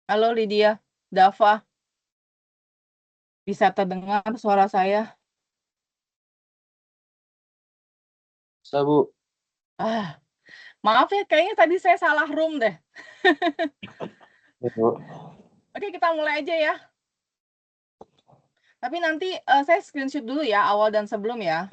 Halo Lydia, Dava, bisa terdengar suara saya? Sabu. Ah, maaf ya, kayaknya tadi saya salah room deh. Oke, kita mulai aja ya. Tapi nanti saya screenshot dulu ya, awal dan sebelum ya.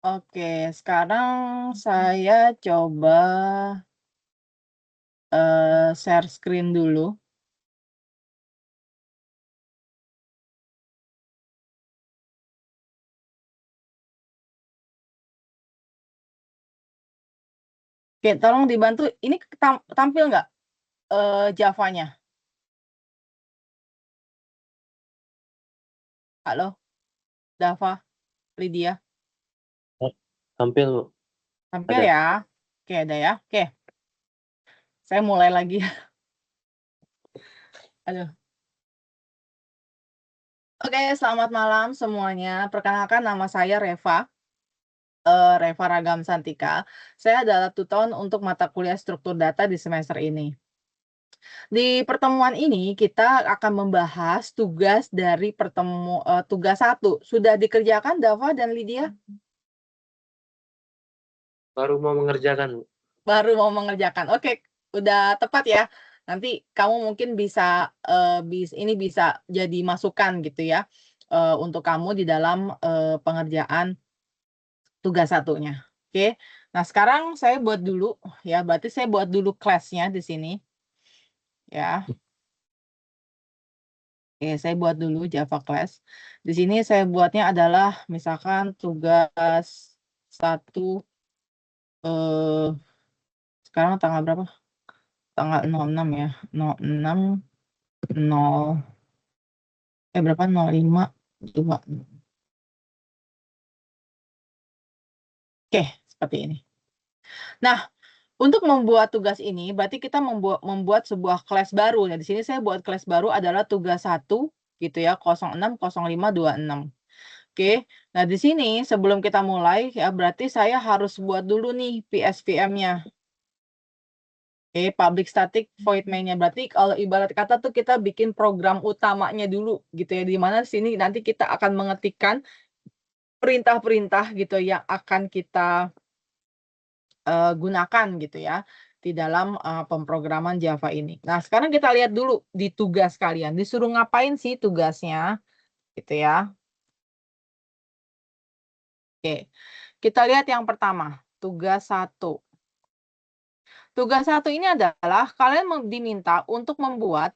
Oke, sekarang saya coba share screen dulu. Oke, tolong dibantu. Ini tampil nggak Java-nya? Halo, Dava, Lydia. Tampil, Bu. Tampil Ada. ya? Oke, ada ya. Oke, saya mulai lagi. Aduh. Oke, selamat malam semuanya. Perkenalkan nama saya Reva. Reva Ragam Santika. Saya adalah tutor untuk mata kuliah struktur data di semester ini. Di pertemuan ini kita akan membahas tugas dari tugas 1. Sudah dikerjakan Dava dan Lydia? Baru mau mengerjakan, Bu. Baru mau mengerjakan. Oke, udah tepat ya. Nanti kamu mungkin bisa ini bisa jadi masukan gitu ya untuk kamu di dalam pengerjaan tugas satunya. Oke. Nah, sekarang saya buat dulu ya, berarti saya buat dulu kelasnya di sini ya. Oke, saya buat dulu Java class. Di sini saya buatnya adalah misalkan tugas 1 eh sekarang tanggal berapa? Tanggal 06 ya. 06 0 berapa? 05 2. Oke, seperti ini. Nah, untuk membuat tugas ini, berarti kita membuat sebuah kelas baru. Nah, di sini saya buat kelas baru adalah tugas 1, gitu ya, 060526. Oke, nah di sini sebelum kita mulai, ya berarti saya harus buat dulu nih PSVM-nya. Oke, public static void main-nya. Berarti kalau ibarat kata tuh kita bikin program utamanya dulu, gitu ya. Di mana di sini nanti kita akan mengetikkan perintah-perintah gitu yang akan kita gunakan gitu ya di dalam pemrograman Java ini. Nah, sekarang kita lihat dulu di tugas kalian. Disuruh ngapain sih tugasnya gitu ya. Oke. Kita lihat yang pertama, tugas 1. Tugas 1 ini adalah kalian diminta untuk membuat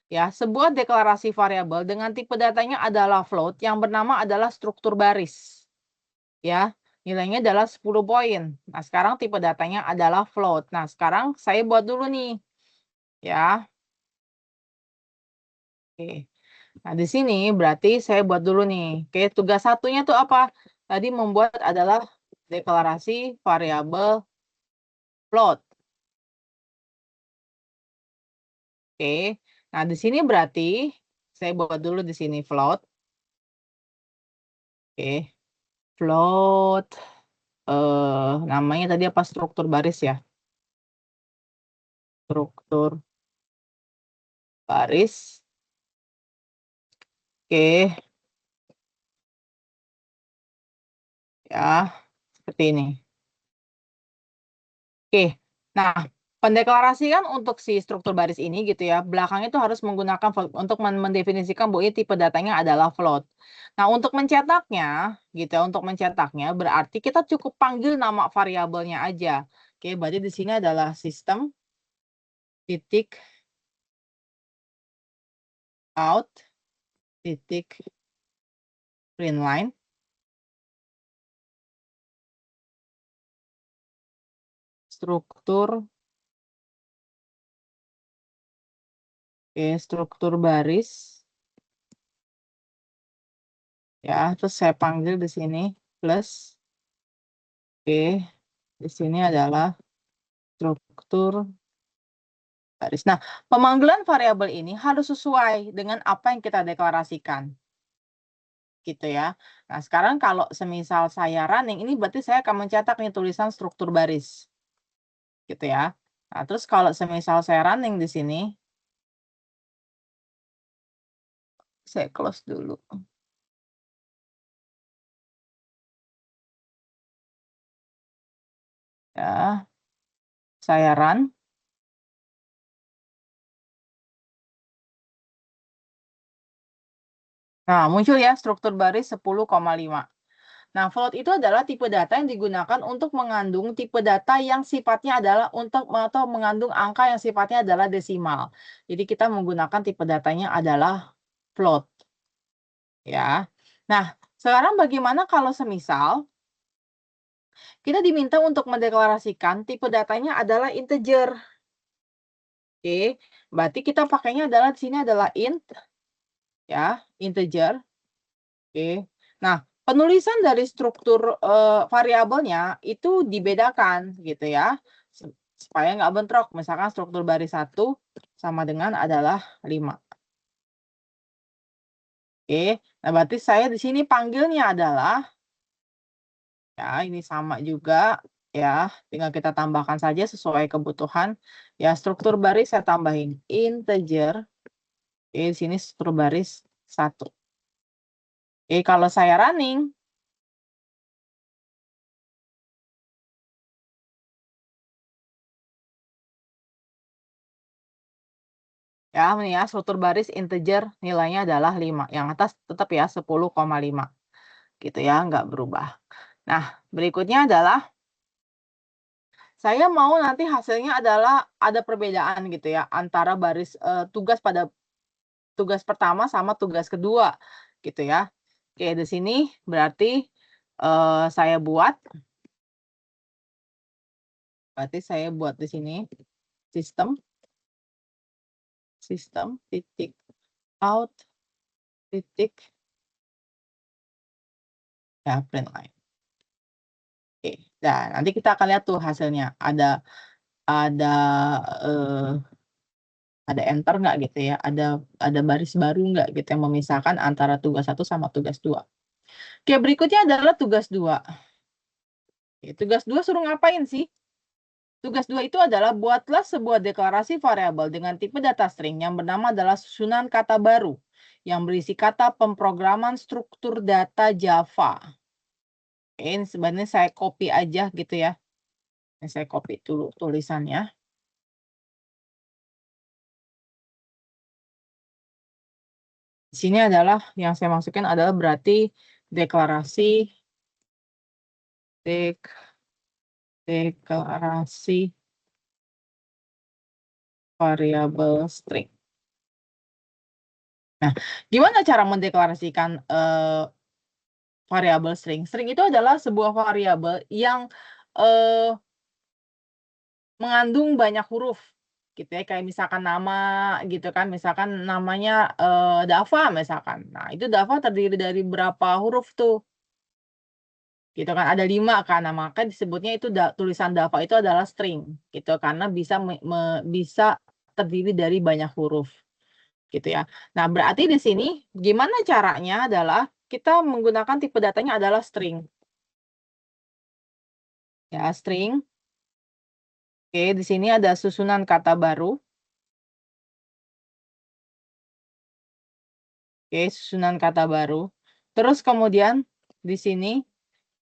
ya sebuah deklarasi variabel dengan tipe datanya adalah float yang bernama adalah struktur baris. Ya, nilainya adalah 10 poin. Nah, sekarang tipe datanya adalah float. Nah, sekarang saya buat dulu nih. Ya. Oke. Nah, di sini berarti saya buat dulu nih. Oke, tugas satunya tuh apa? Tadi membuat adalah deklarasi variabel float. Oke. Nah, di sini berarti saya buat dulu di sini float. Oke. Float namanya tadi apa? Struktur baris ya. Struktur baris. Oke, ya, seperti ini. Oke. Nah, pendeklarasian untuk si struktur baris ini gitu ya, belakangnya itu harus menggunakan float untuk mendefinisikan bahwa ini tipe datanya adalah float. Nah, untuk mencetaknya gitu ya, untuk mencetaknya berarti kita cukup panggil nama variabelnya aja. Oke, berarti di sini adalah sistem titik out titik print line struktur struktur baris Ya, terus saya panggil di sini plus. Oke, di sini adalah struktur baris. Nah, pemanggilan variabel ini harus sesuai dengan apa yang kita deklarasikan. Gitu ya. Nah, sekarang kalau semisal saya running, ini berarti saya akan mencetak nih tulisan struktur baris. Gitu ya. Nah, terus kalau semisal saya running di sini, saya close dulu. Ya, saya run. Nah, muncul ya struktur baris 10,5. Nah, float itu adalah tipe data yang digunakan untuk mengandung tipe data yang sifatnya adalah atau mengandung angka yang sifatnya adalah desimal. Jadi kita menggunakan tipe datanya adalah float. Ya. Nah, sekarang bagaimana kalau semisal kita diminta untuk mendeklarasikan tipe datanya adalah integer. Oke, berarti kita pakainya adalah di sini adalah int ya, integer. Oke. Nah, penulisan dari struktur variabelnya itu dibedakan gitu ya. Supaya nggak bentrok. Misalkan struktur baris 1 sama dengan adalah 5. Oke. Nah, berarti saya di sini panggilnya adalah ya, ini sama juga ya, tinggal kita tambahkan saja sesuai kebutuhan. Ya, struktur baris saya tambahin integer. Oke, di sini struktur baris 1. Oke, kalau saya running, ya, ini ya, struktur baris integer nilainya adalah 5. Yang atas tetap ya 10,5. Gitu ya, nggak berubah. Nah, berikutnya adalah saya mau nanti hasilnya adalah ada perbedaan gitu ya antara baris tugas pada tugas pertama sama tugas kedua gitu ya. Oke, di sini berarti saya buat di sini sistem titik out titik ya print line. Oke, dan nanti kita akan lihat tuh hasilnya ada ada enter nggak gitu ya, ada baris baru nggak gitu yang memisahkan antara tugas 1 sama tugas 2. Oke, berikutnya adalah tugas 2. Oke, tugas 2 suruh ngapain sih? Tugas 2 itu adalah buatlah sebuah deklarasi variabel dengan tipe data string yang bernama adalah susunan kata baru yang berisi kata pemrograman struktur data Java. Oke, ini sebenarnya saya copy aja gitu ya. Ini saya copy dulu tulisannya. Di sini adalah yang saya maksudkan adalah berarti deklarasi variabel string. Nah, gimana cara mendeklarasikan variabel string? String itu adalah sebuah variabel yang mengandung banyak huruf gitu ya, kayak misalkan nama gitu kan, misalkan namanya Dava misalkan. Nah, itu Dava terdiri dari berapa huruf tuh? Gitu kan, ada 5 kan. Nah, maka disebutnya itu tulisan Dava itu adalah string gitu karena bisa bisa terdiri dari banyak huruf gitu ya. Nah, berarti di sini gimana caranya adalah kita menggunakan tipe datanya adalah string. Ya, string. Oke, di sini ada susunan kata baru. Oke, susunan kata baru. Terus kemudian di sini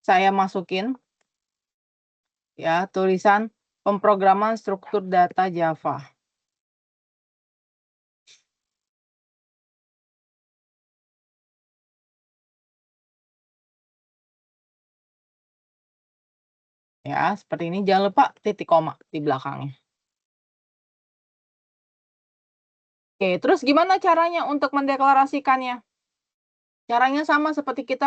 saya masukin ya tulisan pemrograman struktur data Java. Ya, seperti ini. Jangan lupa titik koma di belakangnya. Oke, terus gimana caranya untuk mendeklarasikannya? Caranya sama seperti kita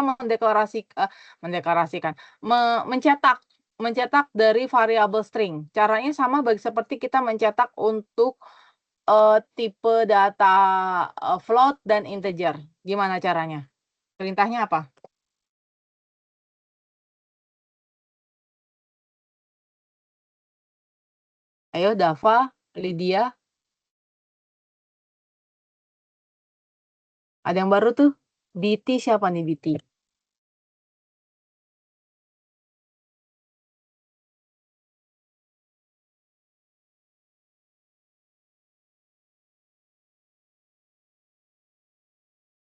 mencetak dari variabel string. Caranya sama seperti kita mencetak untuk tipe data float dan integer. Gimana caranya? Perintahnya apa? Ayo, Dava, Lydia. Ada yang baru tuh. BT siapa nih BT?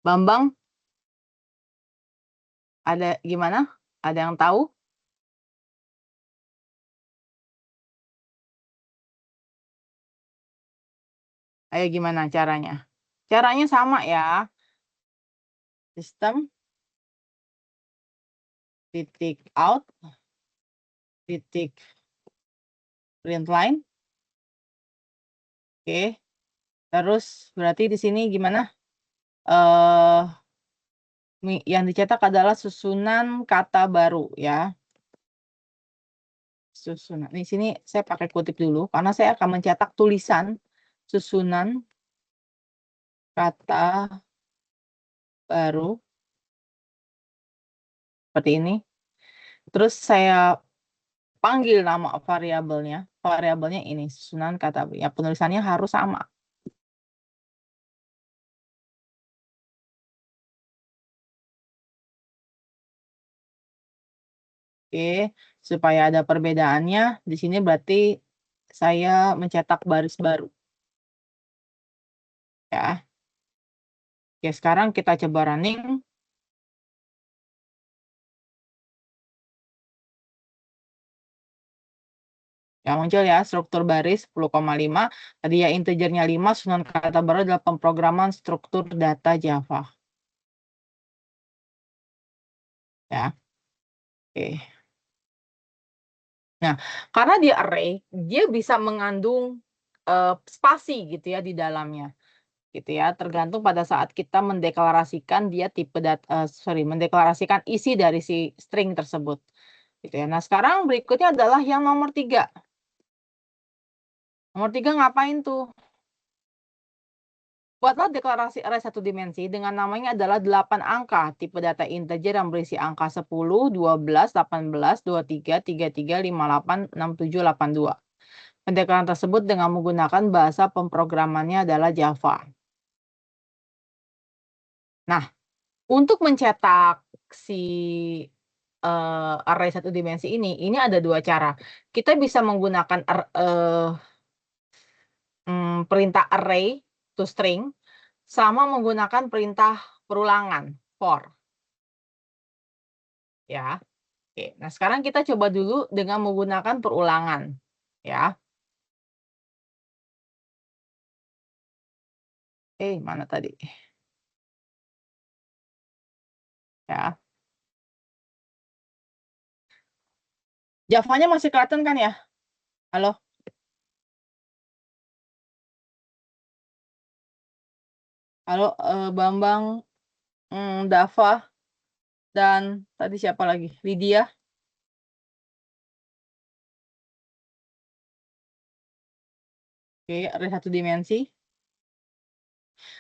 Bambang, ada gimana? Ada yang tahu? Ayo gimana caranya? Caranya sama ya. Sistem, titik out, titik print line. Oke. Terus berarti di sini gimana? Yang dicetak adalah susunan kata baru ya. Susunan. Di sini saya pakai kutip dulu karena saya akan mencetak tulisan susunan kata baru seperti ini. Terus saya panggil nama variabelnya. Variabelnya ini susunan kata baru. Ya, penulisannya harus sama. Oke, supaya ada perbedaannya, di sini berarti saya mencetak baris baru. Ya. Oke, sekarang kita coba running. Yang muncul ya, struktur baris 10,5. Tadi ya integernya 5, susunan kata baru adalah pemrograman struktur data Java. Ya, oke. Nah, karena dia array, dia bisa mengandung spasi gitu ya di dalamnya. Gitu ya, tergantung pada saat kita mendeklarasikan dia tipe mendeklarasikan isi dari si string tersebut. Gitu ya. Nah, sekarang berikutnya adalah yang nomor 3. Nomor 3 ngapain tuh? Buatlah deklarasi array satu dimensi dengan namanya adalah 8 angka, tipe data integer yang berisi angka 10, 12, 18, 23, 33, 58, 67, 82. Pendekatan tersebut dengan menggunakan bahasa pemrogramannya adalah Java. Nah, untuk mencetak si array satu dimensi ini ada 2 cara. Kita bisa menggunakan perintah array to string sama menggunakan perintah perulangan for. Ya. Oke. Nah, sekarang kita coba dulu dengan menggunakan perulangan. Ya. Mana tadi? Ya. Javanya masih kelihatan kan ya? Halo? Halo, Bambang, Dava, dan tadi siapa lagi? Lydia. Oke, array satu dimensi.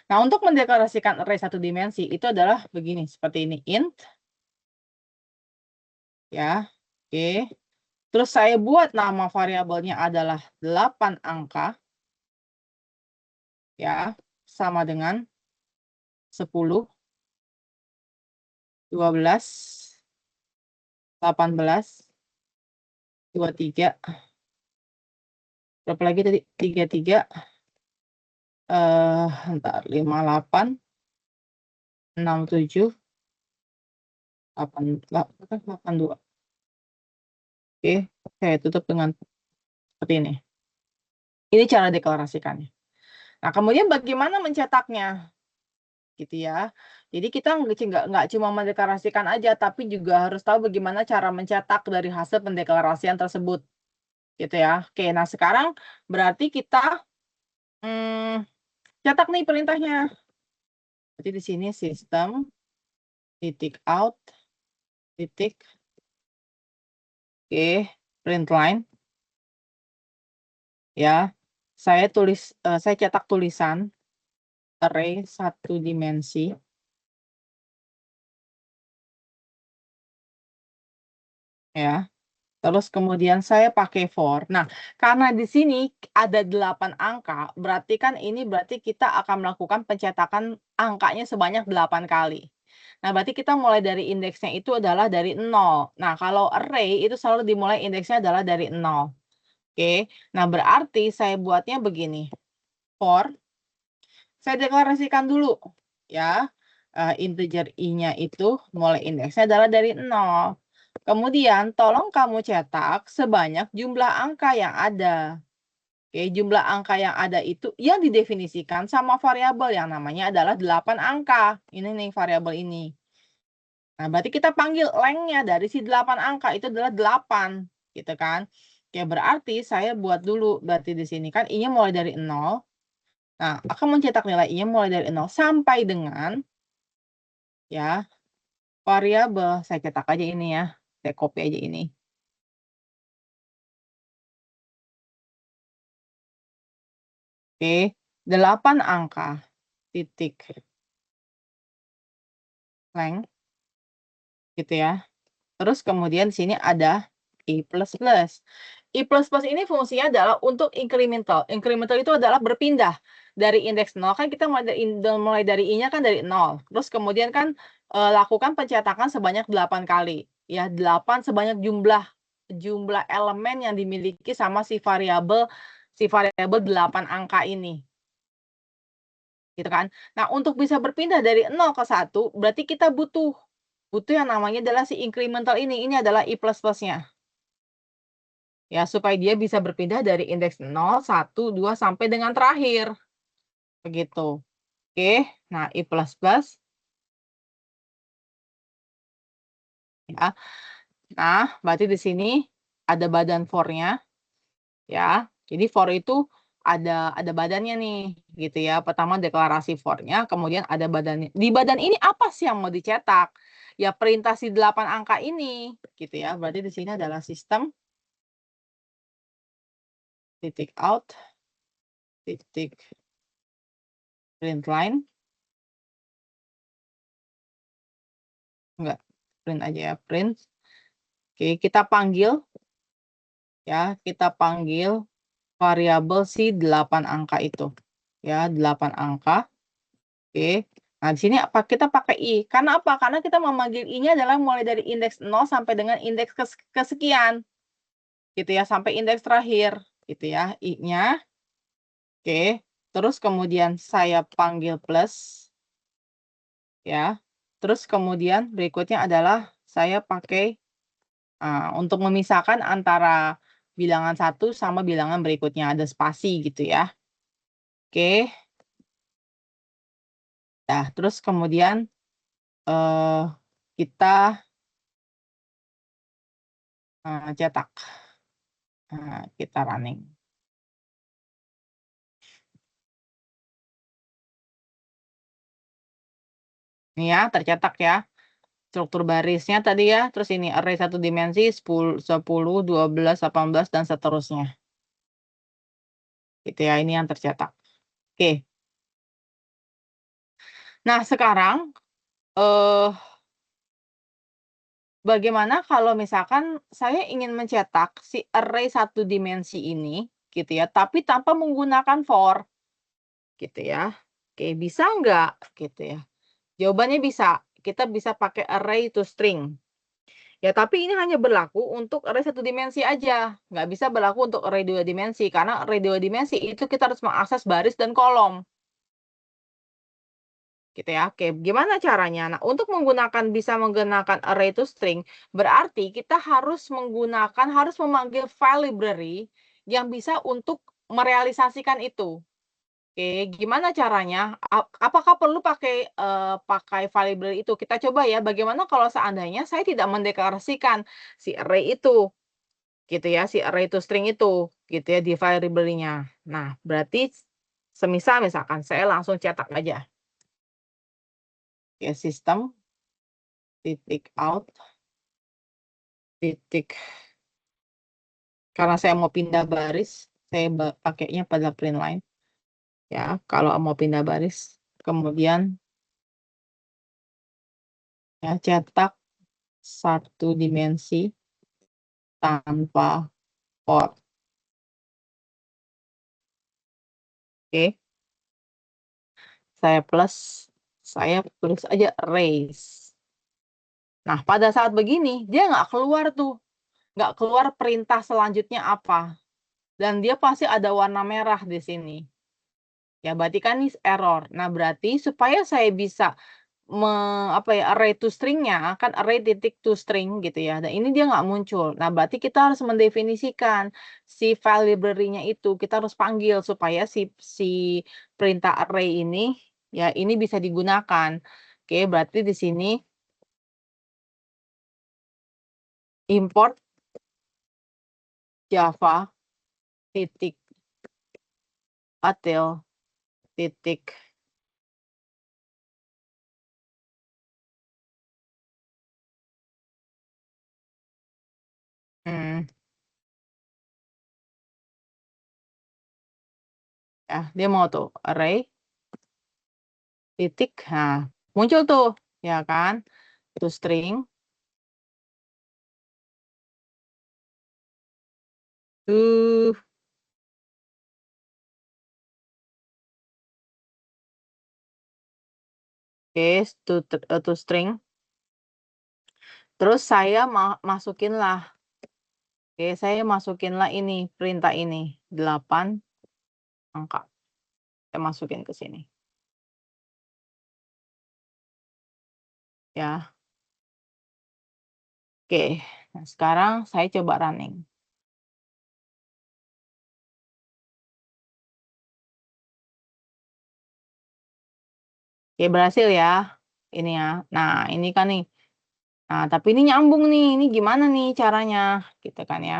Nah, untuk mendeklarasikan array satu dimensi itu adalah begini, seperti ini. Int. Ya, oke. Terus saya buat nama variabelnya adalah 8 angka. Ya, sama dengan 10, 12, 18, 23. Berapa lagi tadi? 33. Ntar 58, 67, 82. Oke, saya tutup dengan seperti ini. Ini cara deklarasikannya. Nah, kemudian bagaimana mencetaknya? Gitu ya. Jadi kita nggak cuma mendeklarasikan aja, tapi juga harus tahu bagaimana cara mencetak dari hasil pendeklarasian tersebut. Gitu ya. Oke, nah sekarang berarti kita cetak nih perintahnya. Jadi di sini sistem titik out titik print line. Ya, saya cetak tulisan array satu dimensi ya. Terus kemudian saya pakai for. Nah, karena di sini ada 8 angka, berarti kan ini berarti kita akan melakukan pencetakan angkanya sebanyak 8 kali. Nah, berarti kita mulai dari indeksnya itu adalah dari 0. Nah, kalau array itu selalu dimulai indeksnya adalah dari 0. Oke. Nah, berarti saya buatnya begini. For, saya deklarasikan dulu ya. Integer i-nya itu mulai indeksnya adalah dari 0. Kemudian tolong kamu cetak sebanyak jumlah angka yang ada. Oke, jumlah angka yang ada itu yang didefinisikan sama variabel yang namanya adalah 8 angka. Ini nih variabel ini. Nah, berarti kita panggil lengthnya dari si 8 angka itu adalah 8, gitu kan. Oke, berarti saya buat dulu berarti di sini kan i-nya mulai dari 0. Nah, akan mencetak nilai i-nya mulai dari 0 sampai dengan ya variabel. Saya cetak aja ini ya. Saya copy aja ini. Oke, 8 angka titik length gitu ya. Terus kemudian di sini ada i++. I++ ini fungsinya adalah untuk incremental. Incremental itu adalah berpindah dari indeks 0 kan kita mulai dari i-nya kan dari 0. Terus kemudian kan lakukan pencetakan sebanyak 8 kali. Ya, 8 sebanyak jumlah elemen yang dimiliki sama si variabel 8 angka ini. Gitu kan. Nah, untuk bisa berpindah dari 0 ke 1 berarti kita butuh yang namanya adalah si incremental ini. Ini adalah i++-nya. Ya, supaya dia bisa berpindah dari indeks 0, 1, 2 sampai dengan terakhir. Begitu. Oke. Nah, i++ ya. Nah, berarti di sini ada badan for-nya ya. Jadi for itu ada badannya nih, gitu ya. Pertama deklarasi for-nya, kemudian ada badannya. Di badan ini apa sih yang mau dicetak? Ya perintah si 8 angka ini, gitu ya. Berarti di sini adalah sistem titik out titik print line. Enggak, print aja ya, print. Oke, kita panggil ya, kita panggil variabel si 8 angka itu. Ya, 8 angka. Oke. Nah, di sini apa kita pakai i. Karena apa? Karena kita memanggil i-nya adalah mulai dari indeks 0 sampai dengan indeks kesekian. Gitu ya, sampai indeks terakhir. Gitu ya, i-nya. Oke. Terus kemudian saya panggil plus. Ya. Terus kemudian berikutnya adalah saya pakai untuk memisahkan antara bilangan satu sama bilangan berikutnya. Ada spasi gitu ya. Oke. Nah, terus kemudian kita cetak. Nah, kita running. Ini ya, tercetak ya. Struktur barisnya tadi ya. Terus ini array 1 dimensi 10, 12, 18, dan seterusnya. Gitu ya, ini yang tercetak. Oke. Nah, sekarang bagaimana kalau misalkan saya ingin mencetak si array 1 dimensi ini, gitu ya, tapi tanpa menggunakan for, gitu ya. Oke, bisa nggak? Gitu ya. Jawabannya bisa. Kita bisa pakai array to string. Ya, tapi ini hanya berlaku untuk array 1 dimensi aja. Nggak bisa berlaku untuk array 2 dimensi. Karena array 2 dimensi itu kita harus mengakses baris dan kolom. Gitu ya. Oke, gimana caranya? Nah, untuk bisa menggunakan array to string, berarti kita harus memanggil file library yang bisa untuk merealisasikan itu. Oke, gimana caranya? Apakah perlu pakai file library itu? Kita coba ya, bagaimana kalau seandainya saya tidak mendeklarasikan si array itu, gitu ya, si array to string itu, gitu ya, di file library-nya. Nah, berarti misalkan saya langsung cetak aja. Ya, sistem titik out titik. Karena saya mau pindah baris, saya pakainya pada print line. Ya, kalau mau pindah baris, kemudian ya cetak 1 dimensi tanpa or. Oke, saya tulis aja arrays. Nah, pada saat begini, dia nggak keluar tuh. Nggak keluar perintah selanjutnya apa. Dan dia pasti ada warna merah di sini. Ya, berarti kan ini error. Nah, berarti supaya saya bisa array to string-nya, kan array titik to string gitu ya. Dan ini dia nggak muncul. Nah, berarti kita harus mendefinisikan si file library-nya itu. Kita harus panggil supaya si perintah array ini, ya ini bisa digunakan. Oke, berarti di sini import Java titik atil titik ya dia mau tuh array titik, nah muncul tuh ya kan itu string oke to string. Terus saya masukinlah, saya masukinlah ini perintah ini 8 angka. Saya masukin ke sini. Ya. Oke. Nah, sekarang saya coba running. Oke, berhasil ya. Ini ya. Nah, ini kan nih. Nah, tapi ini nyambung nih. Ini gimana nih caranya? Gitu kan ya.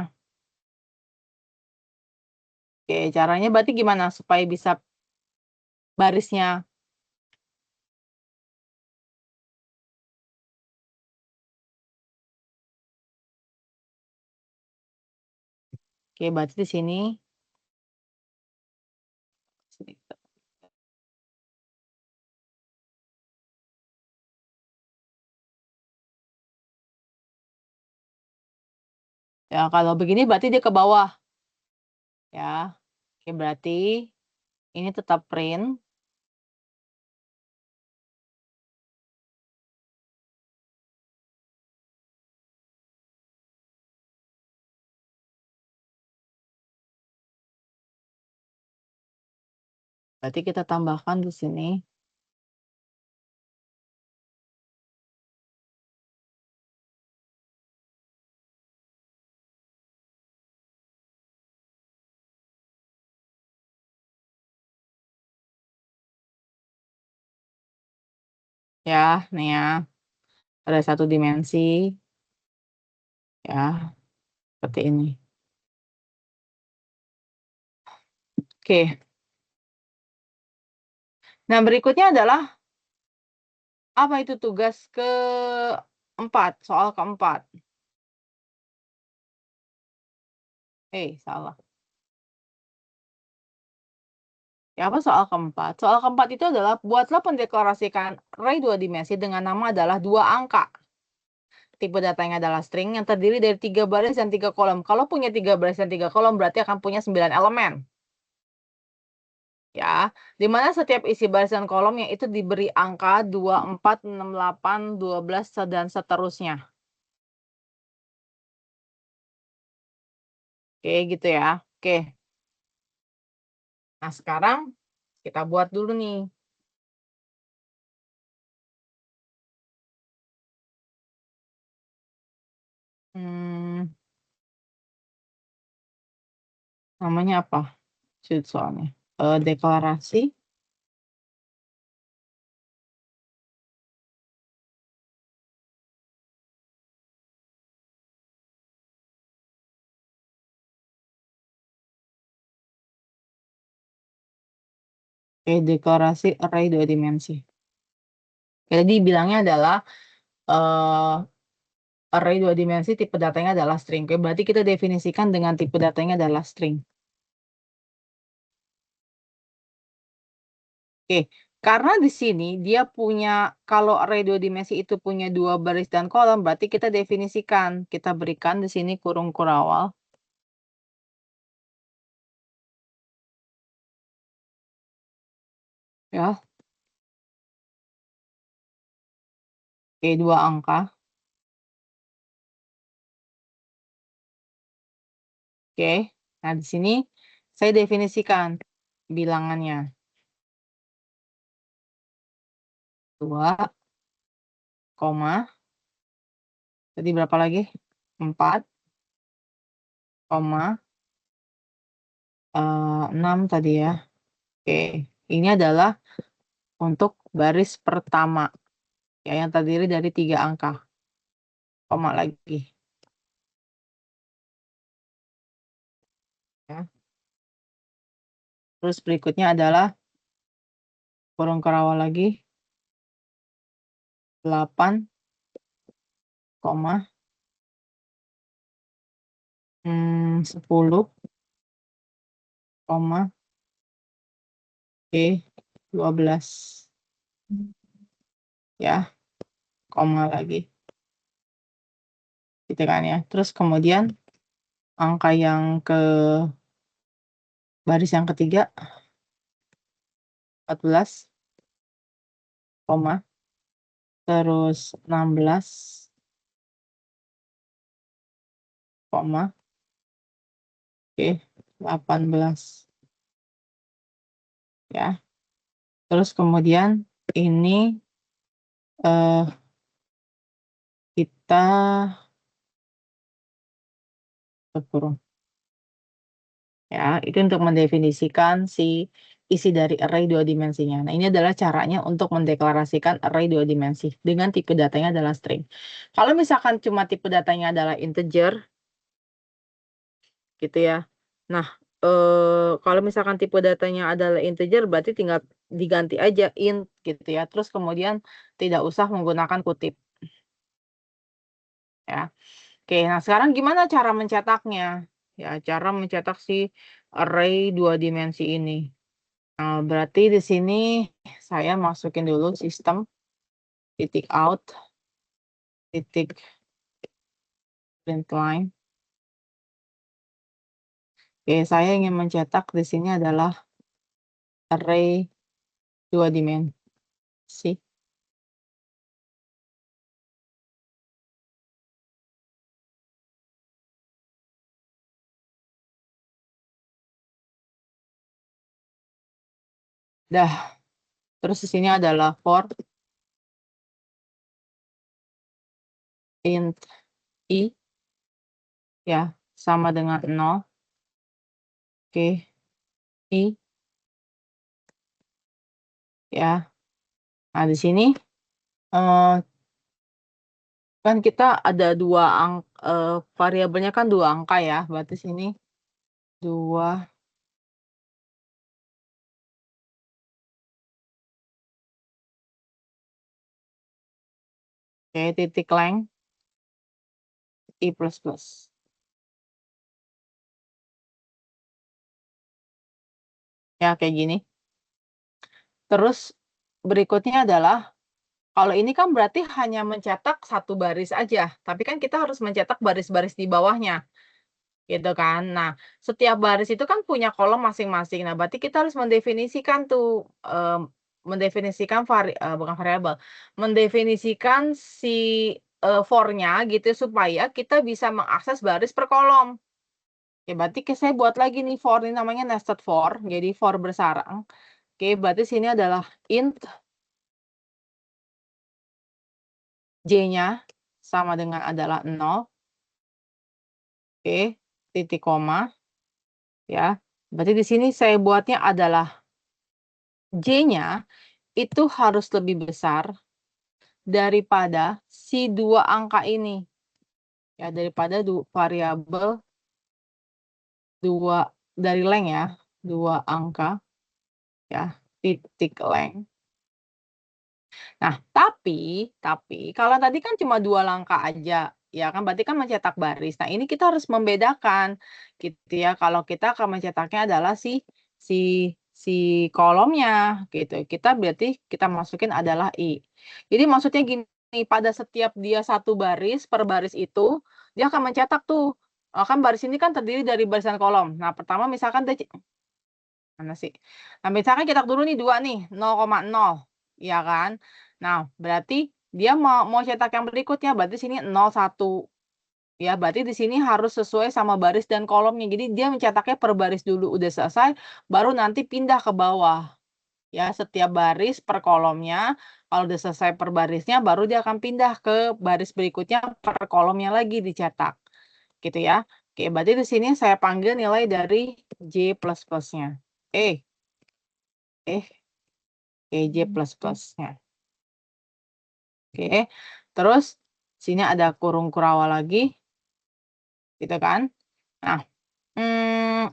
Oke, caranya berarti gimana supaya bisa barisnya? Oke, berarti di sini. Ya, kalau begini berarti dia ke bawah. Ya. Oke, berarti ini tetap print. Berarti kita tambahkan di sini. Ya, nih ya. Ada satu dimensi. Ya, seperti ini. Oke. Nah, berikutnya adalah apa itu tugas keempat, soal keempat. Salah. Ya, apa soal keempat? Soal keempat itu adalah buatlah pendeklarasikan array 2 dimensi dengan nama adalah 2 angka. Tipe datanya adalah string yang terdiri dari 3 baris dan 3 kolom. Kalau punya 3 baris dan 3 kolom berarti akan punya 9 elemen. Ya, di mana setiap isi baris dan kolomnya itu diberi angka 2, 4, 6, 8, 12, dan seterusnya. Oke, gitu ya. Oke. Nah, sekarang kita buat dulu nih. Namanya apa? Soalnya. Deklarasi. Deklarasi array 2 dimensi. Jadi bilangnya adalah array 2 dimensi tipe datanya adalah string. Berarti kita definisikan dengan tipe datanya adalah string. Oke, Karena di sini dia punya, kalau array 2 dimensi itu punya 2 baris dan kolom, berarti kita definisikan. Kita berikan di sini kurung kurawal. Ya. Oke, 2 angka. Oke. Nah, di sini saya definisikan bilangannya. 2, koma. Tadi berapa lagi? 4, koma. 6 tadi ya. Oke. Ini adalah untuk baris pertama. Ya, yang terdiri dari 3 angka. Koma lagi. Ya. Terus berikutnya adalah kurung kurawal lagi. 8, koma. 10, koma. Oke, 12. Ya, koma lagi. Gitu kan ya. Terus kemudian angka yang ke baris yang ketiga 14, koma. Terus 16, koma. Oke, 18. Ya. Terus kemudian ini kita kurung. Ya, itu untuk mendefinisikan si isi dari array 2 dimensinya. Nah, ini adalah caranya untuk mendeklarasikan array 2 dimensi dengan tipe datanya adalah string. Kalau misalkan cuma tipe datanya adalah integer, gitu ya. Nah, kalau misalkan tipe datanya adalah integer, berarti tinggal diganti aja int, gitu ya. Terus kemudian tidak usah menggunakan kutip. Ya. Oke, nah sekarang gimana cara mencetaknya? Ya, cara mencetak si array 2 dimensi ini. Nah, berarti di sini saya masukin dulu sistem titik out titik print line. Oke, saya ingin mencetak di sini adalah array 2 dimensi. Dah. Terus di sini adalah for int i ya sama dengan 0. Oke, i ya. Nah, di sini kan kita ada 2 variabelnya kan 2 angka ya. Berarti sini 2 titik length i plus plus. Ya, kayak gini. Terus berikutnya adalah, kalau ini kan berarti hanya mencetak 1 baris aja, tapi kan kita harus mencetak baris-baris di bawahnya, gitu kan. Nah, setiap baris itu kan punya kolom masing-masing. Nah, berarti kita harus mendefinisikan tuh, mendefinisikan bukan variabel, mendefinisikan si, for-nya gitu supaya kita bisa mengakses baris per kolom. Ya, berarti saya buat lagi nih for, ini namanya nested for, jadi for bersarang. Oke, berarti sini adalah int J-nya sama dengan adalah 0. Oke, titik koma. Ya. Berarti di sini saya buatnya adalah J-nya itu harus lebih besar daripada si 2 angka ini. Ya, daripada variabel 2 dari length ya, 2 angka ya, titik length. Nah, tapi kalau tadi kan cuma 2 langkah aja, ya kan, berarti kan mencetak baris. Nah, ini kita harus membedakan gitu ya, kalau kita akan mencetaknya adalah si si kolomnya gitu. Kita berarti kita masukin adalah I. Jadi maksudnya gini, pada setiap dia satu baris, per baris itu dia akan mencetak tuh, kan baris ini kan terdiri dari barisan kolom. Nah, pertama misalkan dia mana sih? Nah, misalkan kita dulu nih 2 nih, 0,0, ya kan? Nah, berarti dia mau cetak yang berikutnya, berarti sini 0,1. Ya, berarti di sini harus sesuai sama baris dan kolomnya. Jadi dia mencetaknya per baris dulu, udah selesai, baru nanti pindah ke bawah. Ya, setiap baris per kolomnya, kalau udah selesai per barisnya, baru dia akan pindah ke baris berikutnya per kolomnya lagi dicetak. Gitu ya. Oke, berarti di sini saya panggil nilai dari J plus-plusnya. J plus-plusnya. Oke, terus sini ada kurung kurawa lagi. Gitu kan. Nah,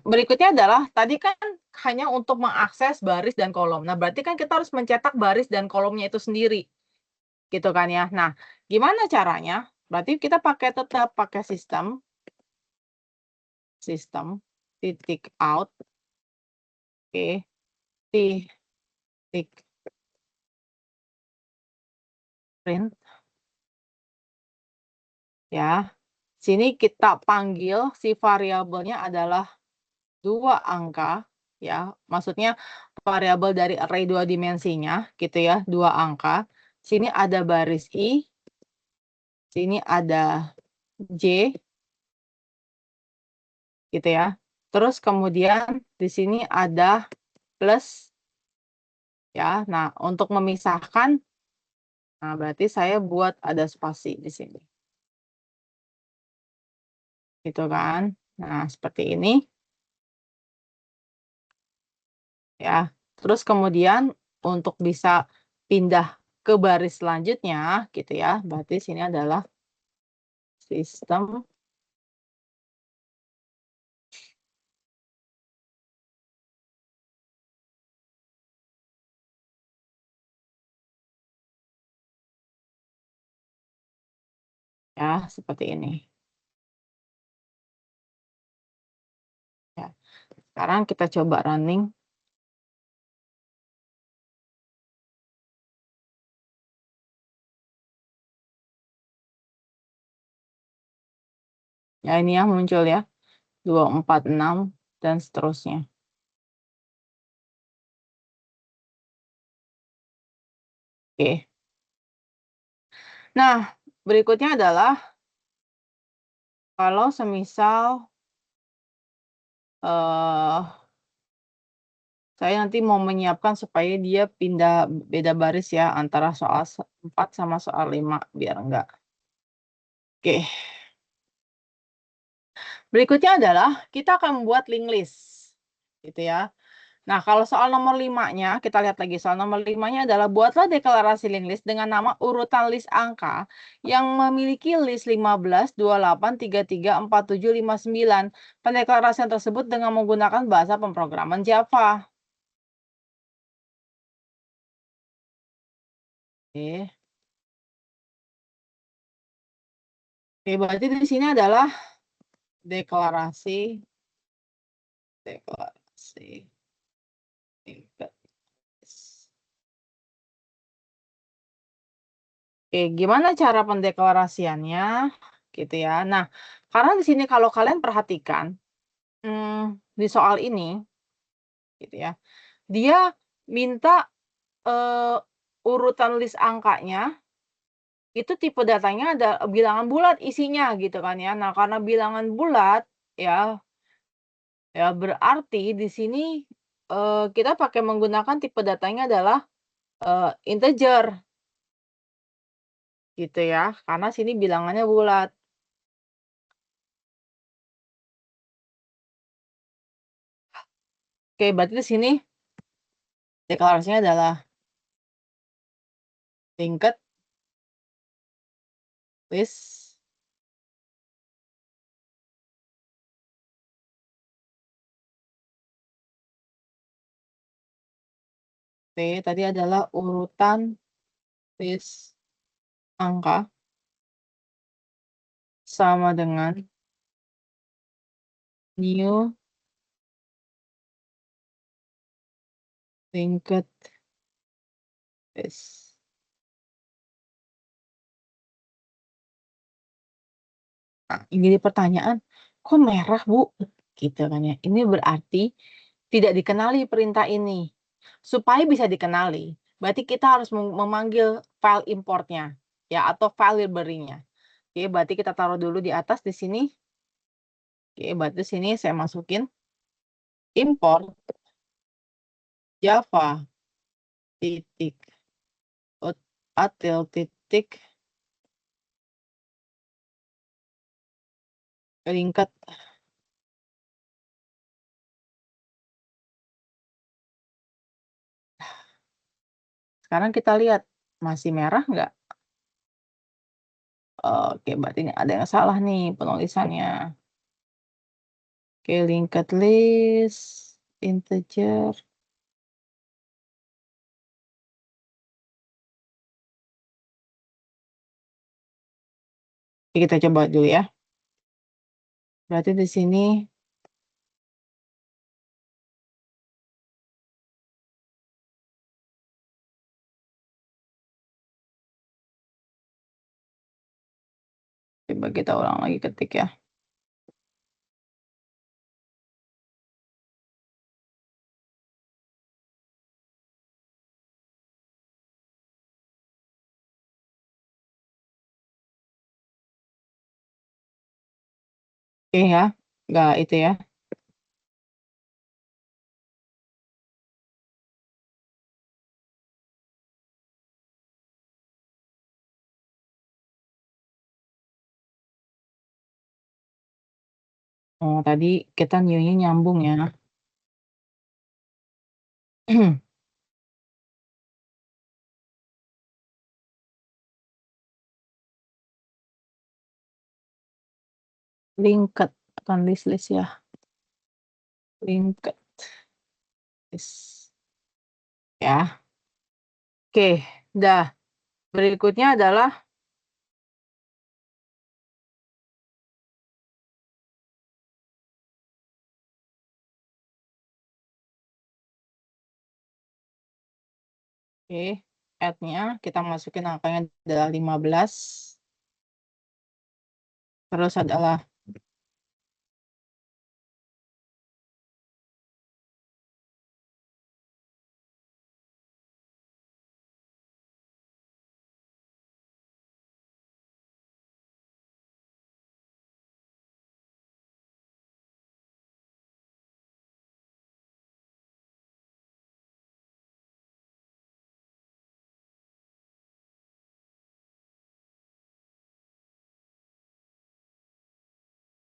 berikutnya adalah tadi kan hanya untuk mengakses baris dan kolom. Nah, berarti kan kita harus mencetak baris dan kolomnya itu sendiri. Gitu kan ya. Nah, gimana caranya? Berarti kita tetap pakai sistem titik out. Oke. Titik print. Ya. Sini kita panggil si variabelnya adalah 2 angka. Ya, maksudnya variabel dari array 2 dimensinya gitu ya, 2 angka. Sini ada baris I, sini ada J gitu ya. Terus kemudian di sini ada plus ya. Nah, untuk memisahkan, nah berarti saya buat ada spasi di sini. Gitu kan. Nah, seperti ini. Ya. Terus kemudian untuk bisa pindah ke baris selanjutnya gitu ya. Berarti sini adalah sistem ya, seperti ini. Ya. Sekarang kita coba running. Ya, ini yang muncul ya. 246 dan seterusnya. Oke. Nah, berikutnya adalah kalau semisal saya nanti mau menyiapkan supaya dia pindah beda baris ya antara soal 4 sama soal 5 biar enggak. Oke. Berikutnya adalah kita akan membuat link list. Gitu ya. Nah, kalau soal nomor 5-nya, kita lihat lagi. Soal nomor 5-nya adalah buatlah deklarasi link list dengan nama urutan list angka yang memiliki list 15, 28, 33, 47, 59. Pendeklarasian tersebut dengan menggunakan bahasa pemrograman Java. Oke. Oke, berarti di sini adalah deklarasi Oke, gimana cara pendeklarasiannya? Gitu ya. Nah, karena di sini kalau kalian perhatikan di soal ini, gitu ya, dia minta urutan list angkanya itu tipe datanya ada bilangan bulat isinya gitu kan ya. Nah, karena bilangan bulat ya berarti di sini kita pakai menggunakan tipe datanya adalah integer gitu ya. Karena sini bilangannya bulat. Oke, berarti di sini deklarasinya adalah linked list T tadi adalah urutan list angka sama dengan new linked list. Nah, ini pertanyaan, kok merah Bu? Gitu kan ya. Ini berarti tidak dikenali perintah ini. Supaya bisa dikenali, berarti kita harus memanggil file importnya ya atau file library-nya. Oke, berarti kita taruh dulu di atas di sini. Oke, berarti sini saya masukin import Java titik util titik linked. Sekarang kita lihat masih merah nggak? Oke, berarti ini ada yang salah nih penulisannya. Oke, linked list integer. Oke, kita coba dulu ya. Berarti di sini coba kita ulang lagi ketik ya. Oke ya, nggak itu ya. Oh, tadi kita new-nya nyambung ya. Linked, bukan list ya. Linked list. Ya. Oke, dah. Berikutnya adalah oke, add-nya kita masukin angkanya adalah 15. Terus adalah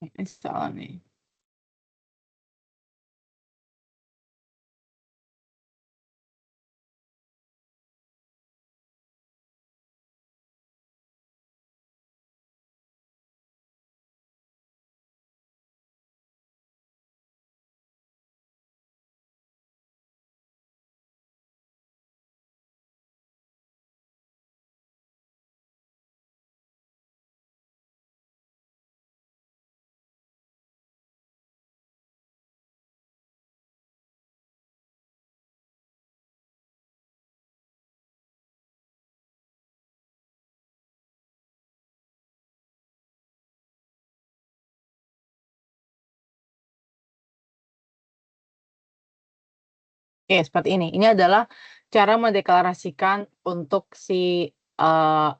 ini salah nih. Oke, seperti ini. Ini adalah cara mendeklarasikan untuk si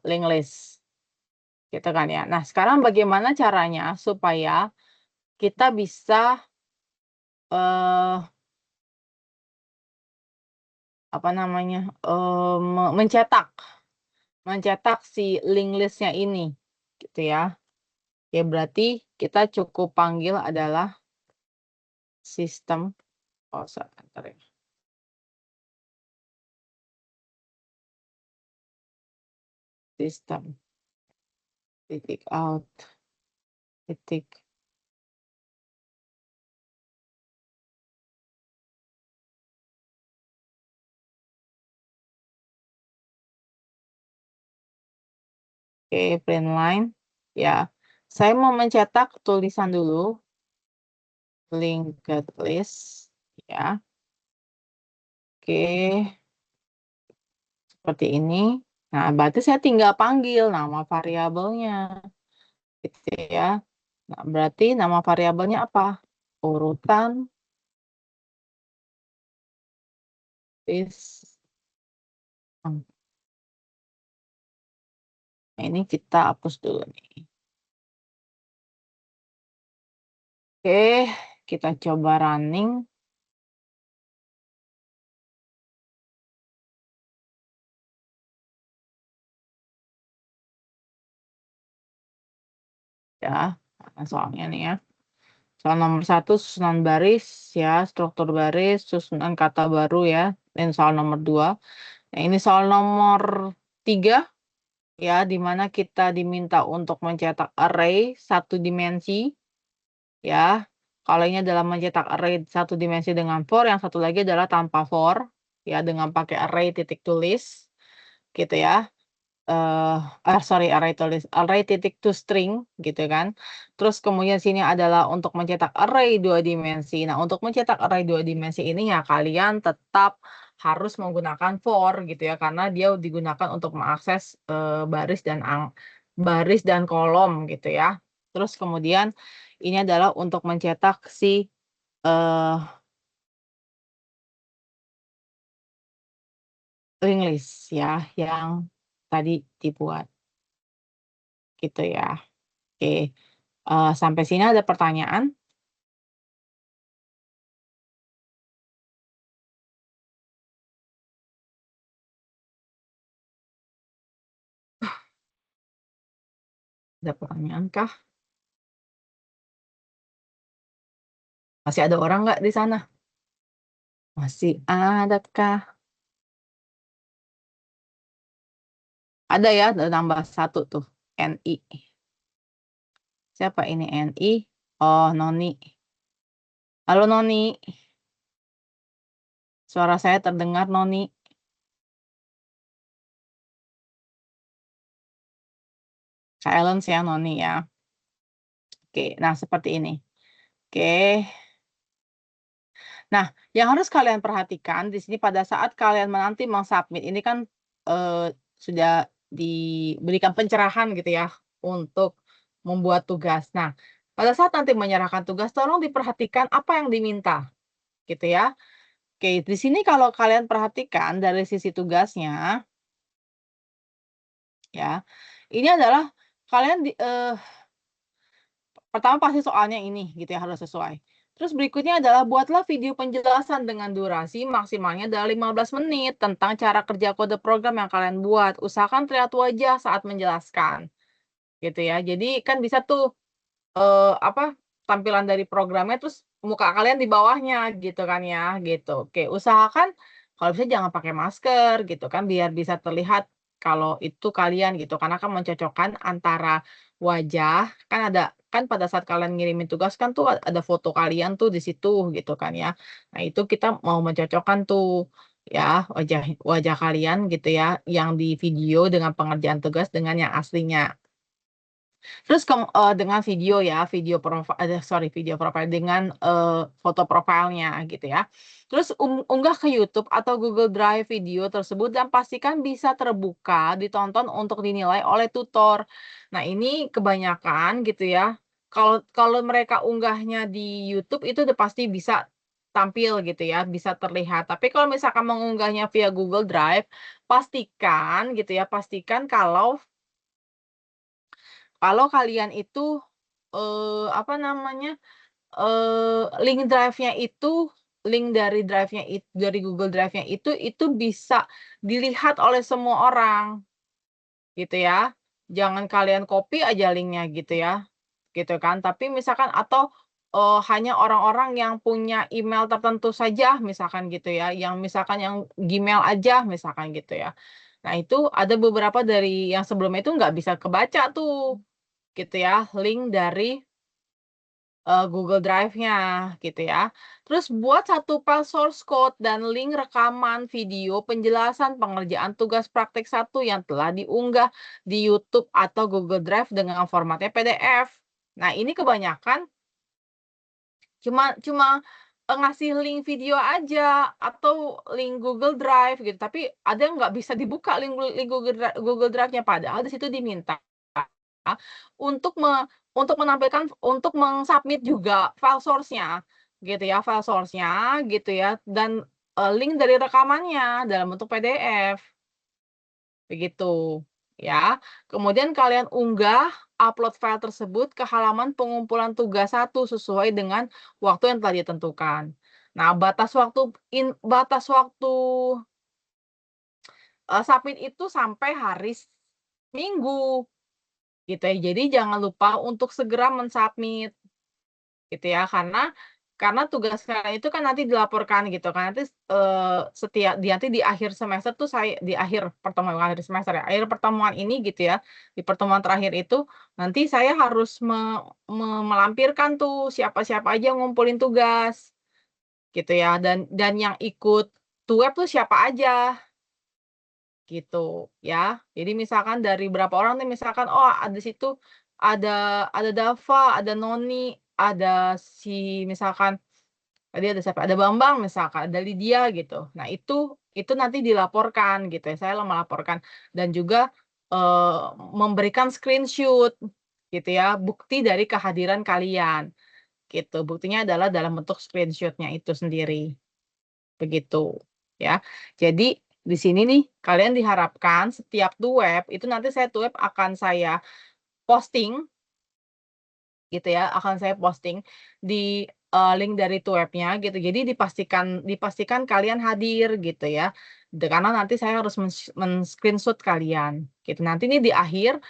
link list. Gitu kan ya. Nah, sekarang bagaimana caranya supaya kita bisa eh apa namanya? mencetak si link list-nya ini gitu ya. Ya berarti kita cukup panggil adalah sistem sebentar ya. Sistem titik out titik print line ya. Saya mau mencetak tulisan dulu linked list ya. Oke, seperti ini. Nah, berarti saya tinggal panggil nama variabelnya, gitu ya. Nah, berarti nama variabelnya apa? Urutan is. Nah, ini kita hapus dulu nih. Oke, kita coba running. Ya, soalnya nih ya. Soal nomor 1 susunan baris ya, struktur baris, susunan kata baru ya. Dan soal nomor 2. Nah, ini soal nomor 3 ya, di mana kita diminta untuk mencetak array 1 dimensi ya. Kalau ini adalah mencetak array 1 dimensi dengan for, yang satu lagi adalah tanpa for ya, dengan pakai array titik tulis gitu ya. Array titik to string gitu kan. Terus kemudian sini adalah untuk mencetak array 2 dimensi. Nah, untuk mencetak array 2 dimensi ini ya kalian tetap harus menggunakan for gitu ya, karena dia digunakan untuk mengakses baris dan kolom gitu ya. Terus kemudian ini adalah untuk mencetak si linked list ya yang tadi dibuat gitu ya. Oke. Sampai sini ada pertanyaan? Ada pertanyaan kah? Masih ada orang nggak di sana? Masih ada kah? Ada ya, ada nambah 1 tuh. NI. Siapa ini NI? Oh, Noni. Halo Noni. Suara saya terdengar Noni. Silence ya Noni ya. Oke, nah seperti ini. Oke. Nah, yang harus kalian perhatikan di sini pada saat kalian nanti submit ini kan sudah diberikan pencerahan gitu ya untuk membuat tugas. Nah, pada saat nanti menyerahkan tugas, tolong diperhatikan apa yang diminta, gitu ya. Oke, di sini kalau kalian perhatikan dari sisi tugasnya, ya, ini adalah kalian pertama pasti soalnya ini gitu ya harus sesuai. Terus berikutnya adalah buatlah video penjelasan dengan durasi maksimalnya adalah 15 menit tentang cara kerja kode program yang kalian buat. Usahakan terlihat wajah saat menjelaskan. Gitu ya. Jadi kan bisa tuh tampilan dari programnya terus muka kalian di bawahnya gitu kan ya, gitu. Oke, usahakan kalau bisa jangan pakai masker gitu kan biar bisa terlihat kalau itu kalian gitu, karena kan mencocokkan antara wajah, kan pada saat kalian ngirimin tugas kan tuh ada foto kalian tuh di situ gitu kan ya. Nah, itu kita mau mencocokkan tuh ya wajah wajah kalian gitu ya yang di video dengan pengerjaan tugas dengan yang aslinya. Terus dengan video ya, video profile dengan foto profilnya gitu ya. Terus unggah ke YouTube atau Google Drive video tersebut dan pastikan bisa terbuka, ditonton untuk dinilai oleh tutor. Nah, ini kebanyakan gitu ya. Kalau mereka unggahnya di YouTube itu udah pasti bisa tampil gitu ya, bisa terlihat. Tapi kalau misalkan mengunggahnya via Google Drive, pastikan kalau kalian itu, apa namanya, link dari drive-nya dari Google Drive-nya itu bisa dilihat oleh semua orang, gitu ya. Jangan kalian copy aja link-nya gitu ya, gitu kan. Tapi misalkan atau, hanya orang-orang yang punya email tertentu saja misalkan gitu ya, yang misalkan yang Gmail aja misalkan gitu ya. Nah, itu ada beberapa dari yang sebelumnya itu nggak bisa kebaca tuh. Gitu ya, link dari, Google Drive-nya gitu ya. Terus buat satu file source code dan link rekaman video penjelasan pengerjaan tugas praktik 1 yang telah diunggah di YouTube atau Google Drive dengan formatnya PDF. Nah, ini kebanyakan cuma cuma ngasih link video aja atau link Google Drive gitu, tapi ada yang nggak bisa dibuka link Google Drive-nya, padahal di situ diminta untuk untuk menampilkan untuk meng-submit juga file source-nya, gitu ya, file source-nya gitu ya, dan, link dari rekamannya dalam bentuk PDF, begitu, ya. Kemudian kalian unggah, upload file tersebut ke halaman pengumpulan tugas 1 sesuai dengan waktu yang telah ditentukan. Nah, batas waktu, submit itu sampai hari Minggu, gitu ya. Jadi jangan lupa untuk segera mensubmit. Gitu ya, karena tugas kalian itu kan nanti dilaporkan gitu kan, nanti, nanti di akhir semester tuh di akhir pertemuan akhir semester ya, akhir pertemuan ini gitu ya, di pertemuan terakhir itu nanti saya harus melampirkan tuh siapa-siapa aja yang ngumpulin tugas, gitu ya, dan yang ikut tuweb tuh siapa aja, gitu ya. Jadi misalkan dari berapa orang nih misalkan, oh di situ ada Dava, ada Noni, ada si misalkan tadi ada siapa, ada Bambang misalkan, ada Lydia gitu. Nah itu nanti dilaporkan gitu ya, saya melaporkan dan juga, memberikan screenshot gitu ya, bukti dari kehadiran kalian gitu. Buktinya adalah dalam bentuk screenshot-nya itu sendiri, begitu ya. Jadi di sini nih kalian diharapkan setiap tuweb itu nanti tuweb akan saya posting gitu ya, akan saya posting di, link dari tuwebnya gitu. Jadi dipastikan kalian hadir gitu ya. Karena nanti saya harus men-screenshot kalian gitu. Nanti nih di akhir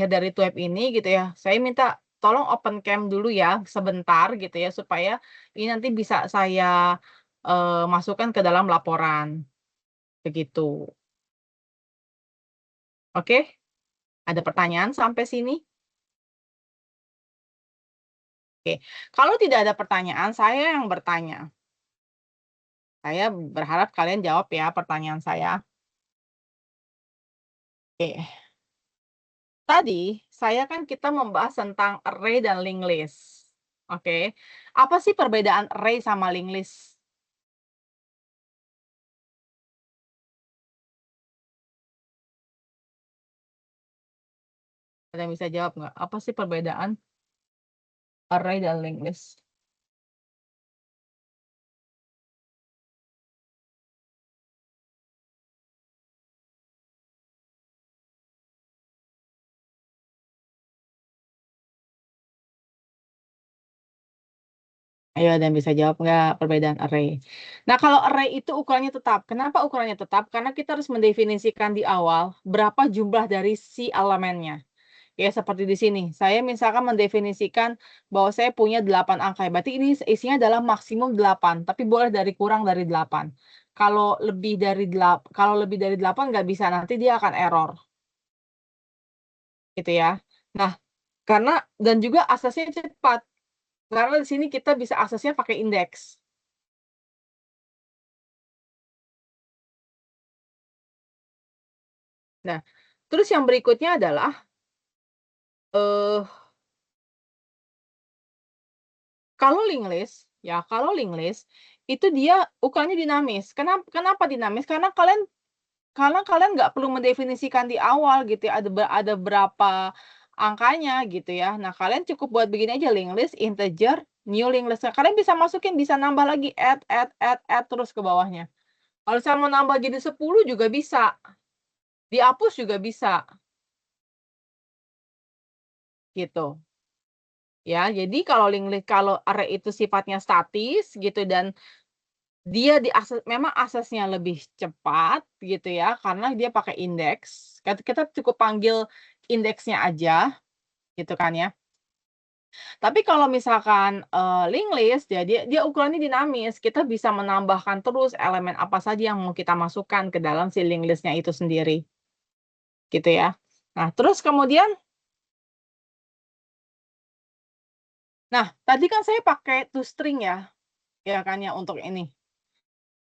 dari tuweb ini gitu ya, saya minta tolong open cam dulu ya sebentar gitu ya, supaya ini nanti bisa saya, masukkan ke dalam laporan, begitu. Oke, ada pertanyaan sampai sini? Oke, kalau tidak ada pertanyaan, saya yang bertanya. Saya berharap kalian jawab ya pertanyaan saya. Oke, tadi kita membahas tentang array dan linked list. Oke, apa sih perbedaan array sama linked list? Ada yang bisa jawab nggak? Apa sih perbedaan array dan linked list? Ayo ada yang bisa jawab nggak perbedaan array? Nah, kalau array itu ukurannya tetap. Kenapa ukurannya tetap? Karena kita harus mendefinisikan di awal berapa jumlah dari si elemennya. Ya seperti di sini, saya misalkan mendefinisikan bahwa saya punya 8 angka, berarti ini isinya adalah maksimum 8, tapi boleh kurang dari 8. Kalau lebih dari 8 nggak bisa, nanti dia akan error, gitu ya. Nah, dan juga aksesnya cepat, karena di sini kita bisa aksesnya pakai indeks. Nah, terus yang berikutnya adalah, eh kalau linked list, itu dia ukurannya dinamis. Kenapa dinamis? Karena kalian nggak perlu mendefinisikan di awal gitu ya, ada berapa angkanya gitu ya. Nah, kalian cukup buat begini aja, linked list, integer, new linked list. Kalian bisa masukin, bisa nambah lagi, add terus ke bawahnya. Kalau saya mau nambah jadi 10 juga bisa, dihapus juga bisa, gitu. Ya, jadi kalau array itu sifatnya statis gitu dan dia memang aksesnya lebih cepat gitu ya, karena dia pakai indeks. Kita cukup panggil indeksnya aja, gitu kan ya. Tapi kalau misalkan, linked list ya dia ukurannya dinamis, kita bisa menambahkan terus elemen apa saja yang mau kita masukkan ke dalam si linked list-nya itu sendiri, gitu ya. Nah, terus kemudian tadi kan saya pakai toString ya kan ya untuk ini,